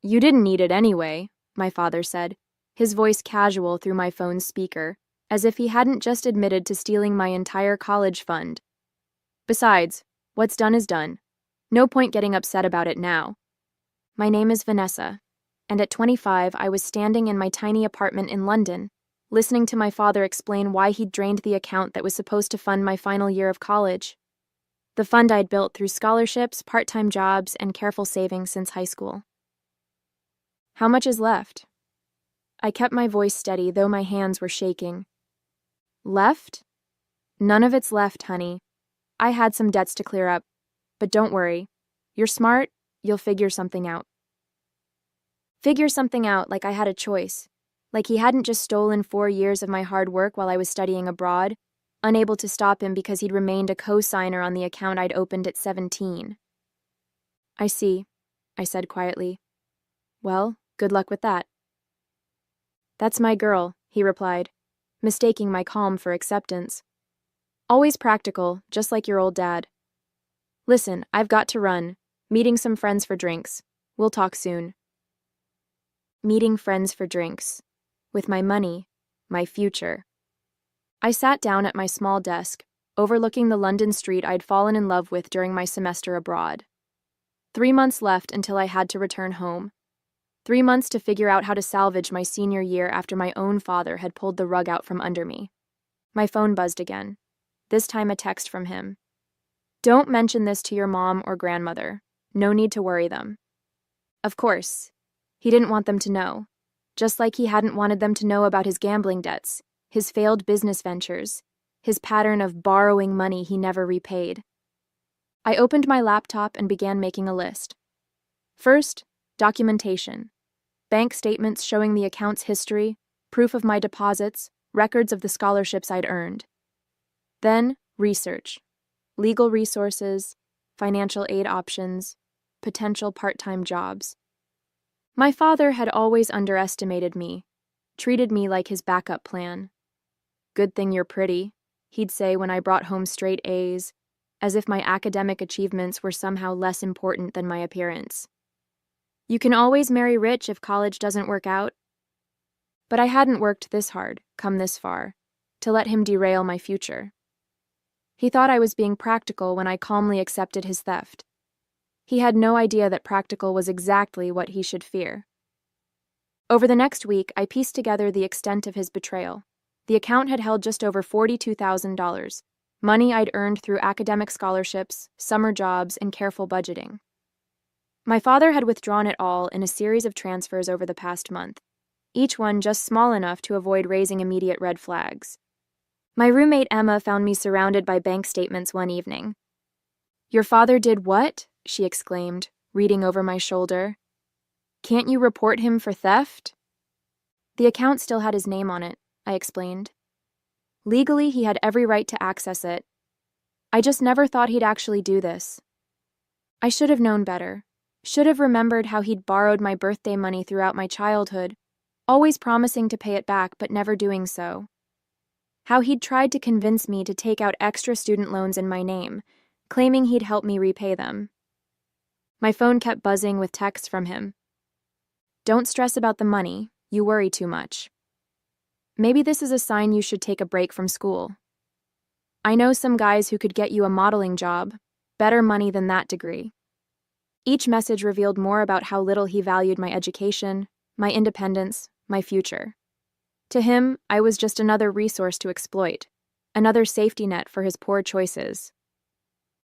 You didn't need it anyway, my father said, his voice casual through my phone's speaker, as if he hadn't just admitted to stealing my entire college fund. Besides, what's done is done. No point getting upset about it now. My name is Vanessa, and at 25 I was standing in my tiny apartment in London, listening to my father explain why he'd drained the account that was supposed to fund my final year of college. The fund I'd built through scholarships, part-time jobs, and careful saving since high school. How much is left? I kept my voice steady, though my hands were shaking. Left? None of it's left, honey. I had some debts to clear up, but don't worry. You're smart, you'll figure something out. Figure something out like I had a choice, like he hadn't just stolen 4 years of my hard work while I was studying abroad, unable to stop him because he'd remained a co-signer on the account I'd opened at 17. I see, I said quietly. Well, good luck with that. That's my girl, he replied, mistaking my calm for acceptance. Always practical, just like your old dad. Listen, I've got to run. Meeting some friends for drinks. We'll talk soon. Meeting friends for drinks. With my money, my future. I sat down at my small desk, overlooking the London street I'd fallen in love with during my semester abroad. 3 months left until I had to return home. 3 months to figure out how to salvage my senior year after my own father had pulled the rug out from under me. My phone buzzed again, this time a text from him. Don't mention this to your mom or grandmother. No need to worry them. Of course, he didn't want them to know, just like he hadn't wanted them to know about his gambling debts, his failed business ventures, his pattern of borrowing money he never repaid. I opened my laptop and began making a list. First, documentation. Bank statements showing the account's history, proof of my deposits, records of the scholarships I'd earned. Then, research. Legal resources, financial aid options, potential part-time jobs. My father had always underestimated me, treated me like his backup plan. Good thing you're pretty, he'd say when I brought home straight A's, as if my academic achievements were somehow less important than my appearance. You can always marry rich if college doesn't work out. But I hadn't worked this hard, come this far, to let him derail my future. He thought I was being practical when I calmly accepted his theft. He had no idea that practical was exactly what he should fear. Over the next week, I pieced together the extent of his betrayal. The account had held just over $42,000, money I'd earned through academic scholarships, summer jobs, and careful budgeting. My father had withdrawn it all in a series of transfers over the past month, each one just small enough to avoid raising immediate red flags. My roommate Emma found me surrounded by bank statements one evening. Your father did what? She exclaimed, reading over my shoulder. Can't you report him for theft? The account still had his name on it, I explained. Legally, he had every right to access it. I just never thought he'd actually do this. I should have known better. Should have remembered how he'd borrowed my birthday money throughout my childhood, always promising to pay it back but never doing so. How he'd tried to convince me to take out extra student loans in my name, claiming he'd help me repay them. My phone kept buzzing with texts from him. Don't stress about the money, you worry too much. Maybe this is a sign you should take a break from school. I know some guys who could get you a modeling job, better money than that degree. Each message revealed more about how little he valued my education, my independence, my future. To him, I was just another resource to exploit, another safety net for his poor choices.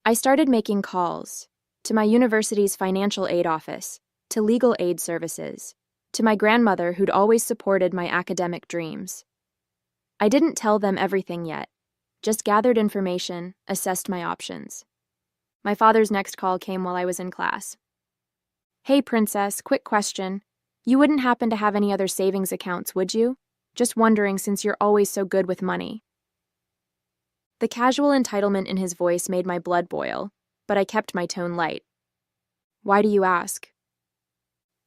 I started making calls to my university's financial aid office, to legal aid services, to my grandmother who'd always supported my academic dreams. I didn't tell them everything yet, just gathered information, assessed my options. My father's next call came while I was in class. Hey, princess, quick question. You wouldn't happen to have any other savings accounts, would you? Just wondering since you're always so good with money. The casual entitlement in his voice made my blood boil, but I kept my tone light. Why do you ask?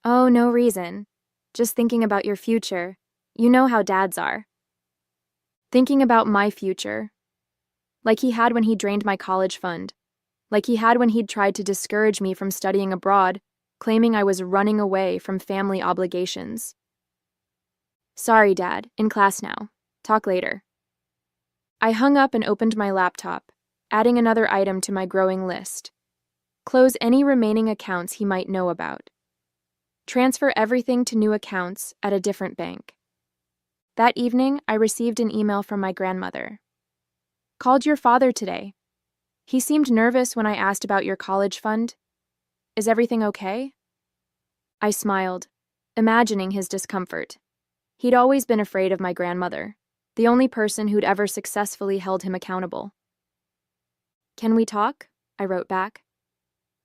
Oh, no reason. Just thinking about your future. You know how dads are. Thinking about my future. Like he had when he drained my college fund. Like he had when he'd tried to discourage me from studying abroad, claiming I was running away from family obligations. Sorry, Dad, in class now. Talk later. I hung up and opened my laptop, adding another item to my growing list. Close any remaining accounts he might know about. Transfer everything to new accounts at a different bank. That evening, I received an email from my grandmother. Called your father today. He seemed nervous when I asked about your college fund. Is everything okay? I smiled, imagining his discomfort. He'd always been afraid of my grandmother, the only person who'd ever successfully held him accountable. Can we talk? I wrote back.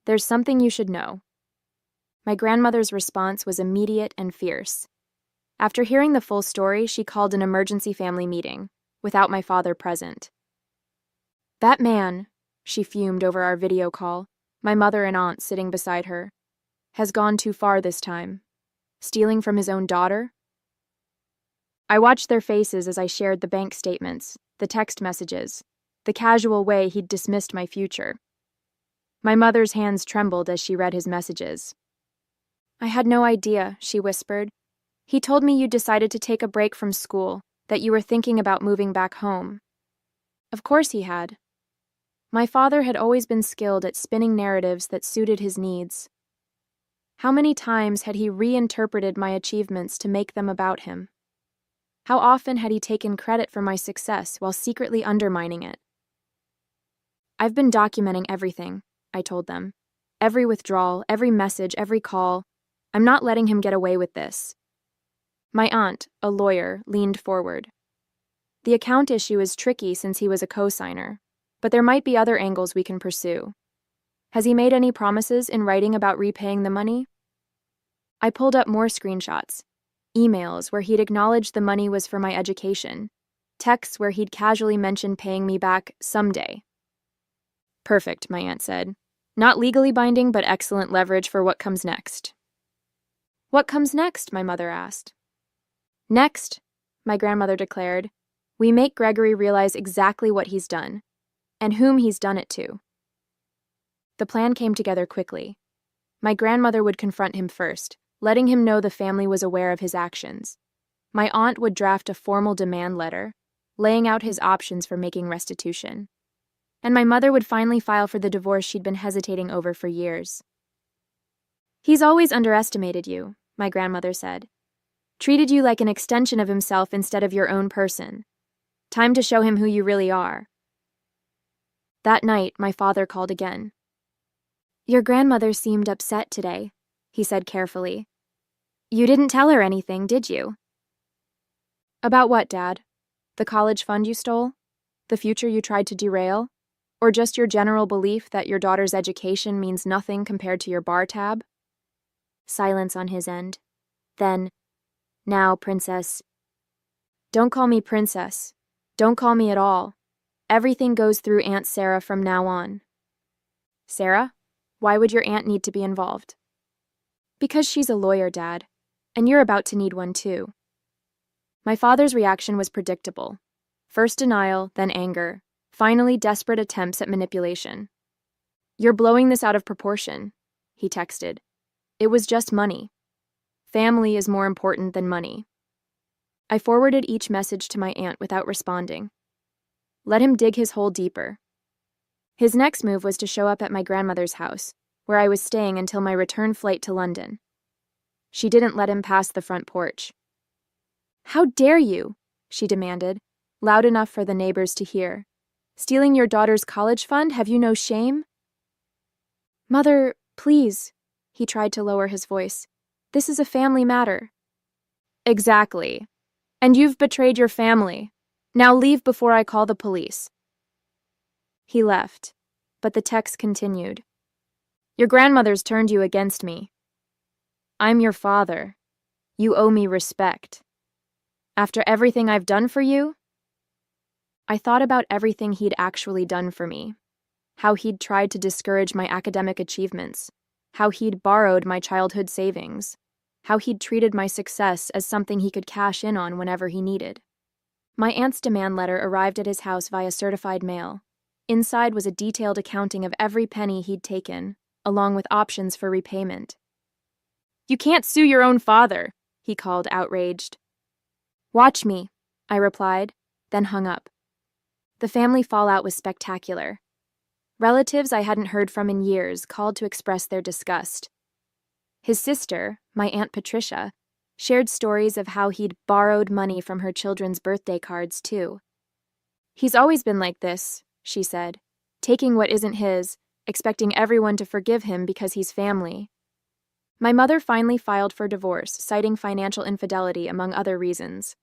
There's something you should know. My grandmother's response was immediate and fierce. After hearing the full story, she called an emergency family meeting, without my father present. That man, she fumed over our video call, my mother and aunt sitting beside her, has gone too far this time. Stealing from his own daughter? I watched their faces as I shared the bank statements, the text messages, the casual way he'd dismissed my future. My mother's hands trembled as she read his messages. I had no idea, she whispered. He told me you decided to take a break from school, that you were thinking about moving back home. Of course he had. My father had always been skilled at spinning narratives that suited his needs. How many times had he reinterpreted my achievements to make them about him? How often had he taken credit for my success while secretly undermining it? I've been documenting everything, I told them. Every withdrawal, every message, every call. I'm not letting him get away with this. My aunt, a lawyer, leaned forward. The account issue is tricky since he was a co-signer, but there might be other angles we can pursue. Has he made any promises in writing about repaying the money? I pulled up more screenshots, emails where he'd acknowledged the money was for my education, texts where he'd casually mentioned paying me back someday. Perfect, my aunt said. Not legally binding, but excellent leverage for what comes next. What comes next? My mother asked. Next, my grandmother declared, we make Gregory realize exactly what he's done, and whom he's done it to. The plan came together quickly. My grandmother would confront him first, letting him know the family was aware of his actions. My aunt would draft a formal demand letter, laying out his options for making restitution. And my mother would finally file for the divorce she'd been hesitating over for years. He's always underestimated you, my grandmother said. Treated you like an extension of himself instead of your own person. Time to show him who you really are. That night, my father called again. Your grandmother seemed upset today, he said carefully. You didn't tell her anything, did you? About what, Dad? The college fund you stole? The future you tried to derail? Or just your general belief that your daughter's education means nothing compared to your bar tab? Silence on his end. Then, now, Princess. Don't call me Princess. Don't call me at all. Everything goes through Aunt Sarah from now on. Sarah? Why would your aunt need to be involved? Because she's a lawyer, Dad, and you're about to need one too. My father's reaction was predictable. First denial, then anger, finally desperate attempts at manipulation. You're blowing this out of proportion, he texted. It was just money. Family is more important than money. I forwarded each message to my aunt without responding. Let him dig his hole deeper. His next move was to show up at my grandmother's house, where I was staying until my return flight to London. She didn't let him pass the front porch. How dare you? She demanded, loud enough for the neighbors to hear. Stealing your daughter's college fund? Have you no shame? Mother, please. He tried to lower his voice. This is a family matter. Exactly. And you've betrayed your family. Now leave before I call the police. He left, but the text continued. Your grandmother's turned you against me. I'm your father. You owe me respect. After everything I've done for you? I thought about everything he'd actually done for me. How he'd tried to discourage my academic achievements. How he'd borrowed my childhood savings. How he'd treated my success as something he could cash in on whenever he needed. My aunt's demand letter arrived at his house via certified mail. Inside was a detailed accounting of every penny he'd taken, along with options for repayment. You can't sue your own father, he called, outraged. Watch me, I replied, then hung up. The family fallout was spectacular. Relatives I hadn't heard from in years called to express their disgust. His sister, my Aunt Patricia, shared stories of how he'd borrowed money from her children's birthday cards, too. He's always been like this, she said, taking what isn't his, expecting everyone to forgive him because he's family. My mother finally filed for divorce, citing financial infidelity among other reasons.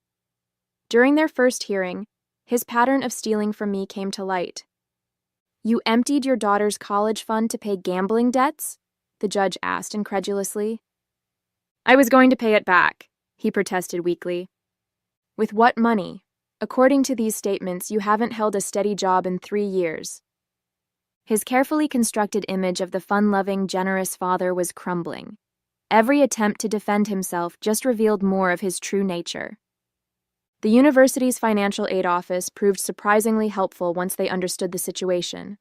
During their first hearing, his pattern of stealing from me came to light. You emptied your daughter's college fund to pay gambling debts? The judge asked incredulously. I was going to pay it back, he protested weakly. With what money? According to these statements, you haven't held a steady job in 3 years. His carefully constructed image of the fun-loving, generous father was crumbling. Every attempt to defend himself just revealed more of his true nature. The university's financial aid office proved surprisingly helpful once they understood the situation.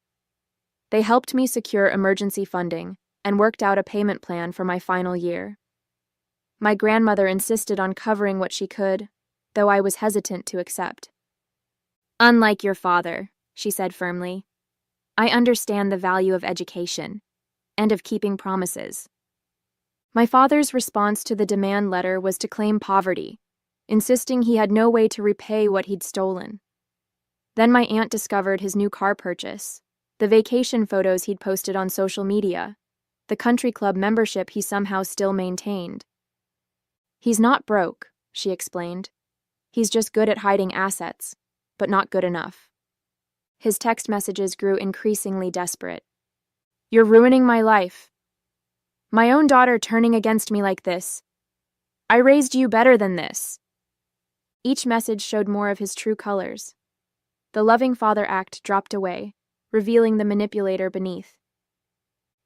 They helped me secure emergency funding and worked out a payment plan for my final year. My grandmother insisted on covering what she could, though I was hesitant to accept. Unlike your father, she said firmly, I understand the value of education and of keeping promises. My father's response to the demand letter was to claim poverty, insisting he had no way to repay what he'd stolen. Then my aunt discovered his new car purchase, the vacation photos he'd posted on social media, the country club membership he somehow still maintained. He's not broke, she explained. He's just good at hiding assets, but not good enough. His text messages grew increasingly desperate. You're ruining my life. My own daughter turning against me like this. I raised you better than this. Each message showed more of his true colors. The loving father act dropped away, revealing the manipulator beneath.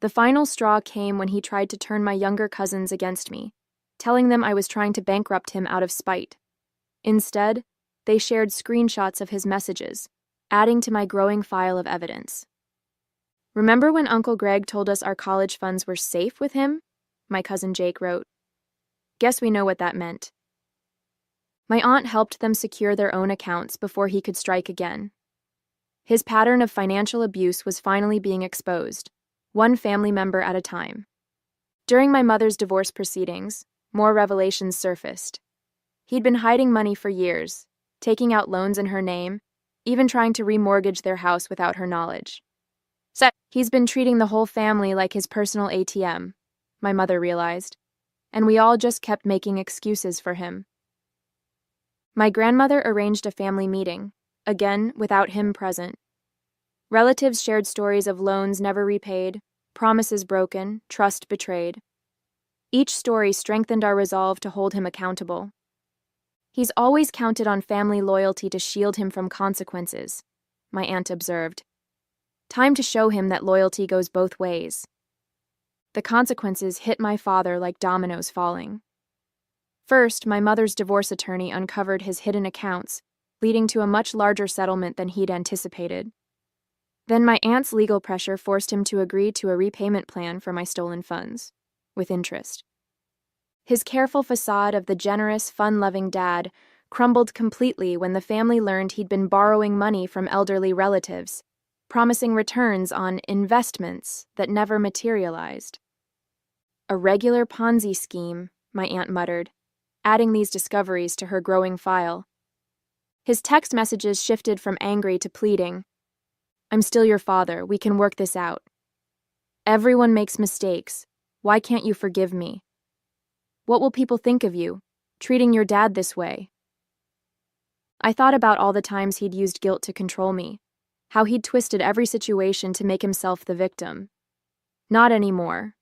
The final straw came when he tried to turn my younger cousins against me, telling them I was trying to bankrupt him out of spite. Instead, they shared screenshots of his messages, adding to my growing file of evidence. Remember when Uncle Greg told us our college funds were safe with him? My cousin Jake wrote. Guess we know what that meant. My aunt helped them secure their own accounts before he could strike again. His pattern of financial abuse was finally being exposed, one family member at a time. During my mother's divorce proceedings, more revelations surfaced. He'd been hiding money for years, taking out loans in her name, even trying to remortgage their house without her knowledge. He's been treating the whole family like his personal ATM, my mother realized, and we all just kept making excuses for him. My grandmother arranged a family meeting, again without him present. Relatives shared stories of loans never repaid, promises broken, trust betrayed. Each story strengthened our resolve to hold him accountable. He's always counted on family loyalty to shield him from consequences, my aunt observed. Time to show him that loyalty goes both ways. The consequences hit my father like dominoes falling. First, my mother's divorce attorney uncovered his hidden accounts, leading to a much larger settlement than he'd anticipated. Then my aunt's legal pressure forced him to agree to a repayment plan for my stolen funds, with interest. His careful facade of the generous, fun-loving dad crumbled completely when the family learned he'd been borrowing money from elderly relatives, promising returns on investments that never materialized. A regular Ponzi scheme, my aunt muttered, adding these discoveries to her growing file. His text messages shifted from angry to pleading. I'm still your father, we can work this out. Everyone makes mistakes, why can't you forgive me? What will people think of you, treating your dad this way? I thought about all the times he'd used guilt to control me, how he'd twisted every situation to make himself the victim. Not anymore.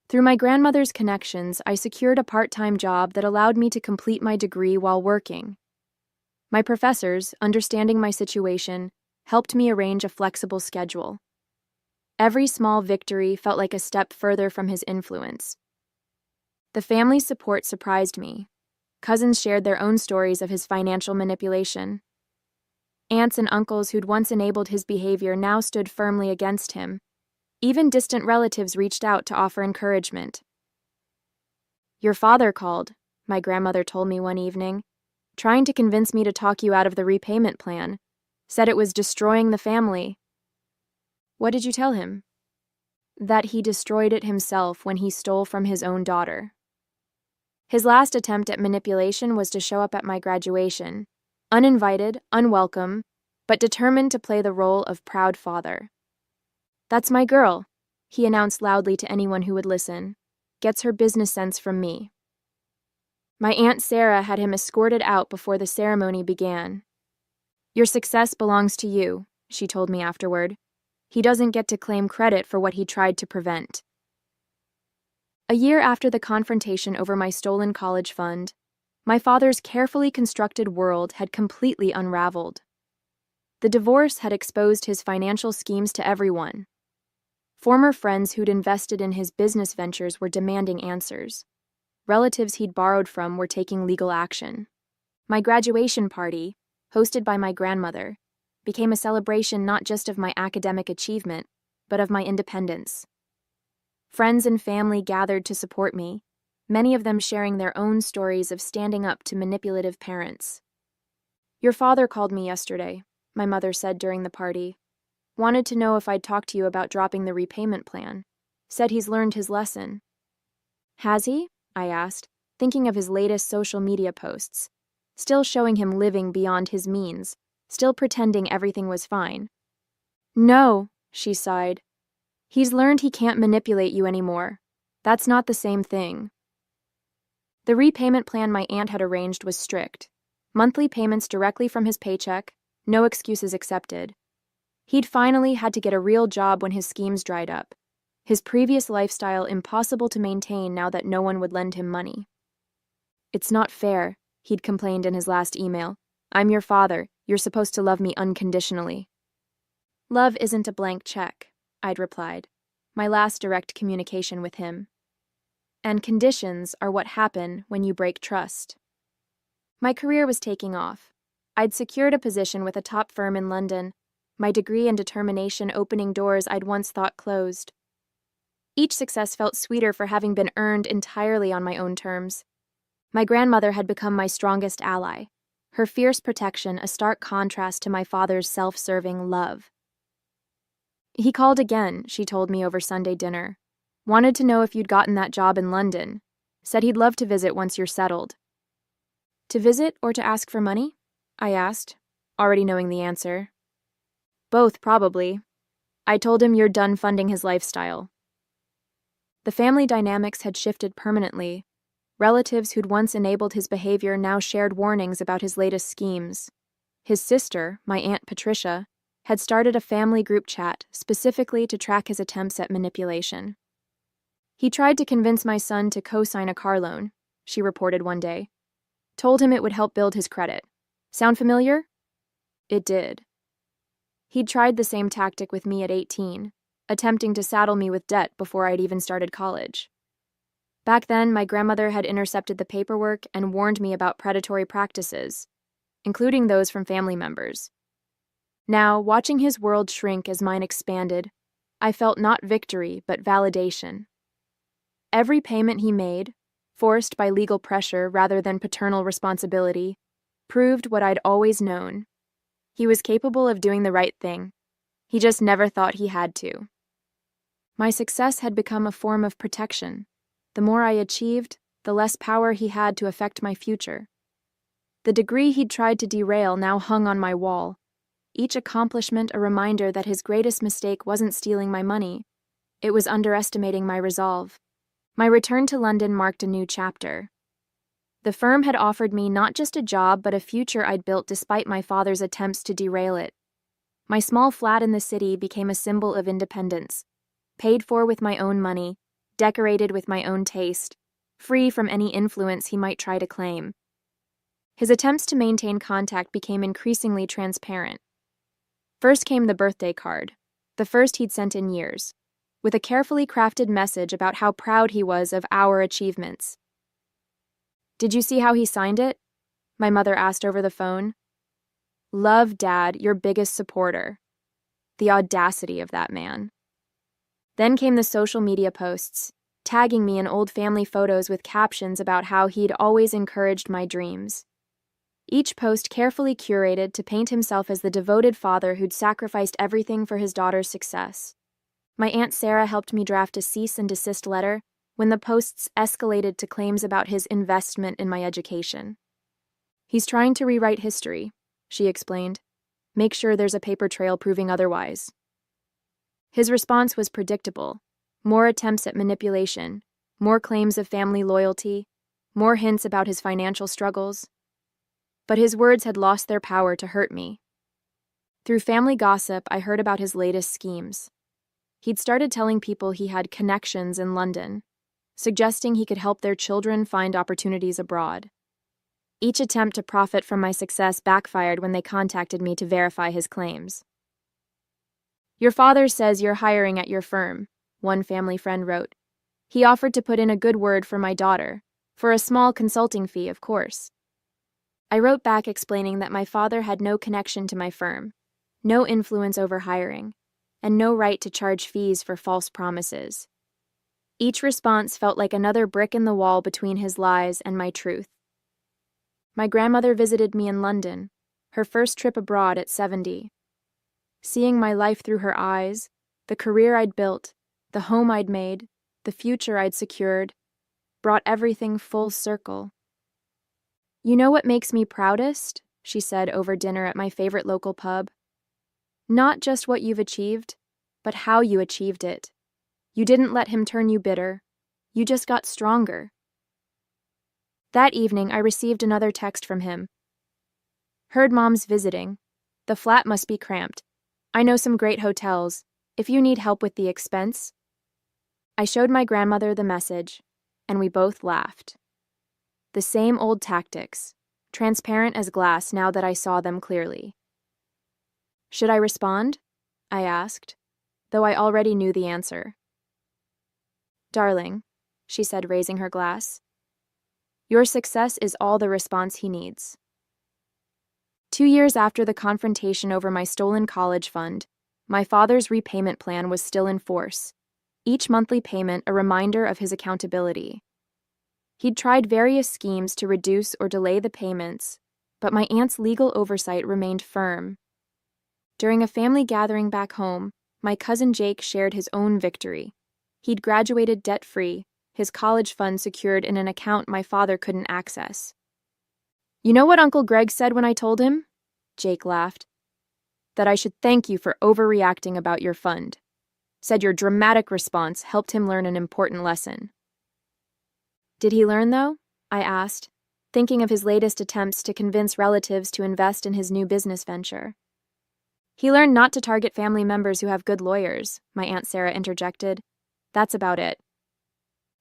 Through my grandmother's connections, I secured a part-time job that allowed me to complete my degree while working. My professors, understanding my situation, helped me arrange a flexible schedule. Every small victory felt like a step further from his influence. The family's support surprised me. Cousins shared their own stories of his financial manipulation. Aunts and uncles who'd once enabled his behavior now stood firmly against him. Even distant relatives reached out to offer encouragement. Your father called, my grandmother told me one evening, trying to convince me to talk you out of the repayment plan. Said it was destroying the family. What did you tell him? That he destroyed it himself when he stole from his own daughter. His last attempt at manipulation was to show up at my graduation, uninvited, unwelcome, but determined to play the role of proud father. That's my girl, he announced loudly to anyone who would listen. Gets her business sense from me. My Aunt Sarah had him escorted out before the ceremony began. Your success belongs to you, she told me afterward. He doesn't get to claim credit for what he tried to prevent. A year after the confrontation over my stolen college fund, my father's carefully constructed world had completely unraveled. The divorce had exposed his financial schemes to everyone. Former friends who'd invested in his business ventures were demanding answers. Relatives he'd borrowed from were taking legal action. My graduation party, hosted by my grandmother, became a celebration not just of my academic achievement, but of my independence. Friends and family gathered to support me, many of them sharing their own stories of standing up to manipulative parents. Your father called me yesterday, my mother said during the party. Wanted to know if I'd talk to you about dropping the repayment plan. Said he's learned his lesson. Has he? I asked, thinking of his latest social media posts, still showing him living beyond his means, still pretending everything was fine. No, she sighed. He's learned he can't manipulate you anymore. That's not the same thing. The repayment plan my aunt had arranged was strict. Monthly payments directly from his paycheck, no excuses accepted. He'd finally had to get a real job when his schemes dried up. His previous lifestyle impossible to maintain now that no one would lend him money. It's not fair, he'd complained in his last email. I'm your father. You're supposed to love me unconditionally. Love isn't a blank check, I'd replied, my last direct communication with him. And conditions are what happen when you break trust. My career was taking off. I'd secured a position with a top firm in London, my degree and determination opening doors I'd once thought closed. Each success felt sweeter for having been earned entirely on my own terms. My grandmother had become my strongest ally, her fierce protection a stark contrast to my father's self-serving love. He called again, she told me over Sunday dinner. Wanted to know if you'd gotten that job in London. Said he'd love to visit once you're settled. To visit or to ask for money? I asked, already knowing the answer. Both, probably. I told him you're done funding his lifestyle. The family dynamics had shifted permanently. Relatives who'd once enabled his behavior now shared warnings about his latest schemes. His sister, my Aunt Patricia, had started a family group chat specifically to track his attempts at manipulation. He tried to convince my son to co-sign a car loan, she reported one day. Told him it would help build his credit. Sound familiar? It did. He'd tried the same tactic with me at 18, attempting to saddle me with debt before I'd even started college. Back then, my grandmother had intercepted the paperwork and warned me about predatory practices, including those from family members. Now, watching his world shrink as mine expanded, I felt not victory, but validation. Every payment he made, forced by legal pressure rather than paternal responsibility, proved what I'd always known. He was capable of doing the right thing. He just never thought he had to. My success had become a form of protection. The more I achieved, the less power he had to affect my future. The degree he'd tried to derail now hung on my wall, each accomplishment a reminder that his greatest mistake wasn't stealing my money. It was underestimating my resolve. My return to London marked a new chapter. The firm had offered me not just a job but a future I'd built despite my father's attempts to derail it. My small flat in the city became a symbol of independence, paid for with my own money, decorated with my own taste, free from any influence he might try to claim. His attempts to maintain contact became increasingly transparent. First came the birthday card, the first he'd sent in years, with a carefully crafted message about how proud he was of our achievements. Did you see how he signed it? My mother asked over the phone. Love, Dad, your biggest supporter. The audacity of that man. Then came the social media posts. tagging me in old family photos with captions about how he'd always encouraged my dreams. Each post carefully curated to paint himself as the devoted father who'd sacrificed everything for his daughter's success. My Aunt Sarah helped me draft a cease and desist letter when the posts escalated to claims about his investment in my education. "He's trying to rewrite history," she explained. "Make sure there's a paper trail proving otherwise." His response was predictable. More attempts at manipulation, more claims of family loyalty, more hints about his financial struggles. But his words had lost their power to hurt me. Through family gossip, I heard about his latest schemes. He'd started telling people he had connections in London, suggesting he could help their children find opportunities abroad. Each attempt to profit from my success backfired when they contacted me to verify his claims. "Your father says you're hiring at your firm," one family friend wrote. "He offered to put in a good word for my daughter, for a small consulting fee, of course." I wrote back explaining that my father had no connection to my firm, no influence over hiring, and no right to charge fees for false promises. Each response felt like another brick in the wall between his lies and my truth. My grandmother visited me in London, her first trip abroad at 70. Seeing my life through her eyes, the career I'd built, the home I'd made, the future I'd secured, brought everything full circle. "You know what makes me proudest?" she said over dinner at my favorite local pub. "Not just what you've achieved, but how you achieved it. You didn't let him turn you bitter. You just got stronger." That evening, I received another text from him. "Heard Mom's visiting. The flat must be cramped. I know some great hotels, if you need help with the expense." I showed my grandmother the message, and we both laughed. The same old tactics, transparent as glass now that I saw them clearly. "Should I respond?" I asked, though I already knew the answer. "Darling," she said, raising her glass, "your success is all the response he needs." 2 years after the confrontation over my stolen college fund, my father's repayment plan was still in force, each monthly payment a reminder of his accountability. He'd tried various schemes to reduce or delay the payments, but my aunt's legal oversight remained firm. During a family gathering back home, my cousin Jake shared his own victory. He'd graduated debt-free, his college fund secured in an account my father couldn't access. "You know what Uncle Greg said when I told him?" Jake laughed. "That I should thank you for overreacting about your fund. Said your dramatic response helped him learn an important lesson." "Did he learn, though?" I asked, thinking of his latest attempts to convince relatives to invest in his new business venture. "He learned not to target family members who have good lawyers," my Aunt Sarah interjected. "That's about it."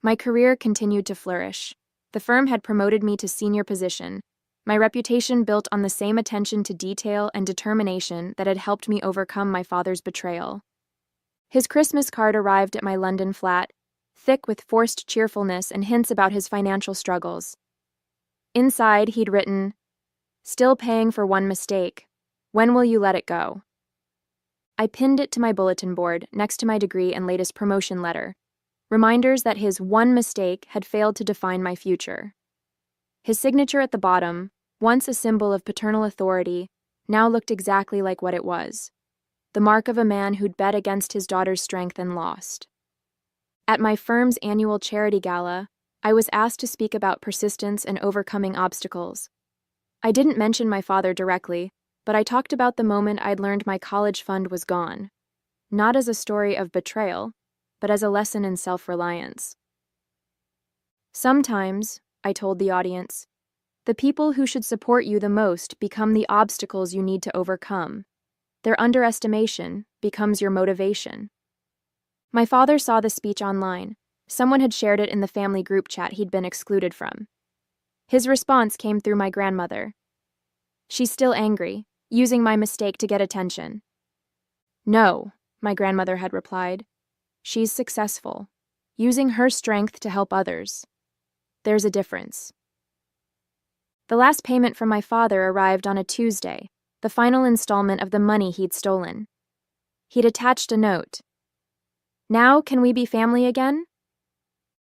My career continued to flourish. The firm had promoted me to senior position, my reputation built on the same attention to detail and determination that had helped me overcome my father's betrayal. His Christmas card arrived at my London flat, thick with forced cheerfulness and hints about his financial struggles. Inside, he'd written, "Still paying for one mistake. When will you let it go?" I pinned it to my bulletin board next to my degree and latest promotion letter, reminders that his one mistake had failed to define my future. His signature at the bottom, once a symbol of paternal authority, now looked exactly like what it was, the mark of a man who'd bet against his daughter's strength and lost. At my firm's annual charity gala, I was asked to speak about persistence and overcoming obstacles. I didn't mention my father directly, but I talked about the moment I'd learned my college fund was gone, not as a story of betrayal, but as a lesson in self-reliance. "Sometimes," I told the audience, "the people who should support you the most become the obstacles you need to overcome. Their underestimation becomes your motivation." My father saw the speech online. Someone had shared it in the family group chat he'd been excluded from. His response came through my grandmother. "She's still angry, using my mistake to get attention." "No," my grandmother had replied. "She's successful, using her strength to help others. There's a difference." The last payment from my father arrived on a Tuesday, the final installment of the money he'd stolen. He'd attached a note. "Now can we be family again?"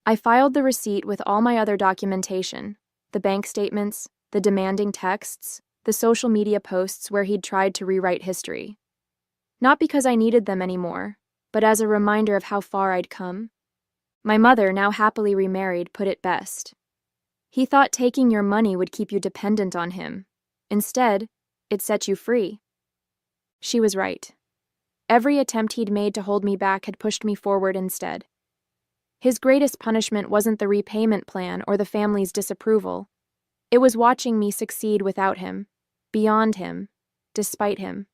I filed the receipt with all my other documentation, the bank statements, the demanding texts, the social media posts where he'd tried to rewrite history. Not because I needed them anymore, but as a reminder of how far I'd come. My mother, now happily remarried, put it best. He thought taking your money would keep you dependent on him. Instead, it set you free. She was right. Every attempt he'd made to hold me back had pushed me forward instead. His greatest punishment wasn't the repayment plan or the family's disapproval. It was watching me succeed without him, beyond him, despite him.